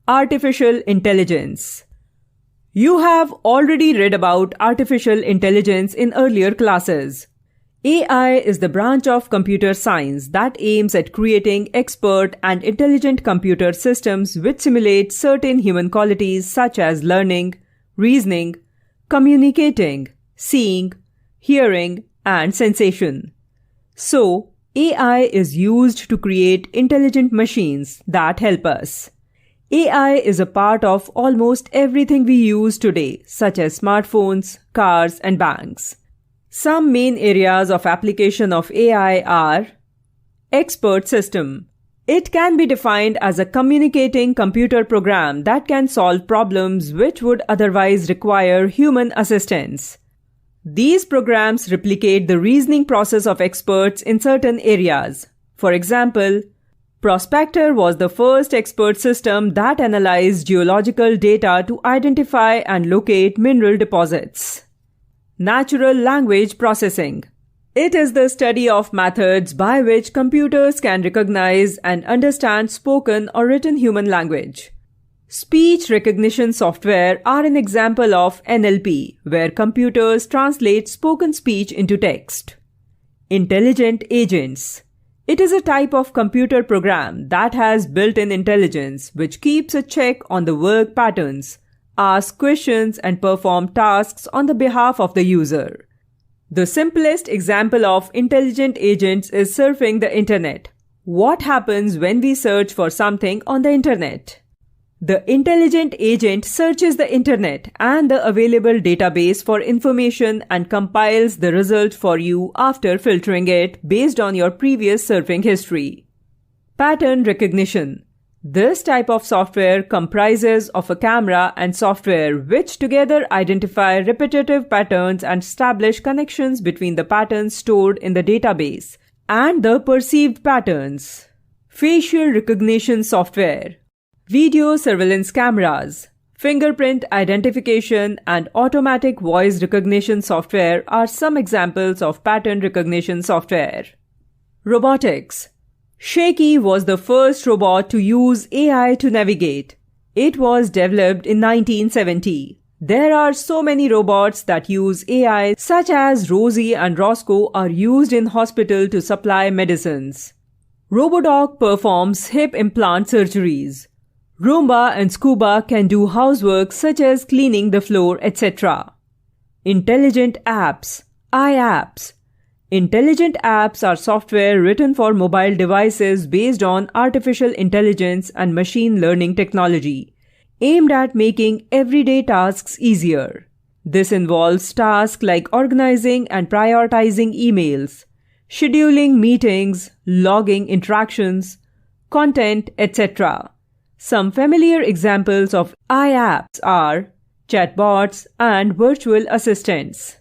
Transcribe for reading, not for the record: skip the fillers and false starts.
Artificial intelligence. You have already read about artificial intelligence in earlier classes. AI is the branch of computer science that aims at creating expert and intelligent computer systems which simulate certain human qualities such as learning, reasoning, communicating, seeing, hearing, and sensation. So, AI is used to create intelligent machines that help us. AI is a part of almost everything we use today, such as smartphones, cars, and banks. Some main areas of application of AI are expert system. It can be defined as a communicating computer program that can solve problems which would otherwise require human assistance. These programs replicate the reasoning process of experts in certain areas. For example, Prospector was the first expert system that analyzed geological data to identify and locate mineral deposits. Natural language processing. It is the study of methods by which computers can recognize and understand spoken or written human language. Speech recognition software are an example of NLP, where computers translate spoken speech into text. Intelligent agents. It is a type of computer program that has built-in intelligence which keeps a check on the work patterns, asks questions, and performs tasks on the behalf of the user. The simplest example of intelligent agents is surfing the internet. What happens when we search for something on the internet? The intelligent agent searches the internet and the available database for information and compiles the result for you after filtering it based on your previous surfing history. Pattern recognition. This type of software comprises of a camera and software which together identify repetitive patterns and establish connections between the patterns stored in the database and the perceived patterns. Facial recognition software. Video surveillance cameras, fingerprint identification, and automatic voice recognition software are some examples of pattern recognition software. Robotics. Shaky was the first robot to use AI to navigate. It was developed in 1970. There are so many robots that use AI, such as Rosie and Roscoe are used in hospital to supply medicines. Robodog performs hip implant surgeries. Roomba and Scuba can do housework such as cleaning the floor, etc. Intelligent apps, iApps. Intelligent apps are software written for mobile devices based on artificial intelligence and machine learning technology, aimed at making everyday tasks easier. This involves tasks like organizing and prioritizing emails, scheduling meetings, logging interactions, content, etc. Some familiar examples of iApps are chatbots and virtual assistants.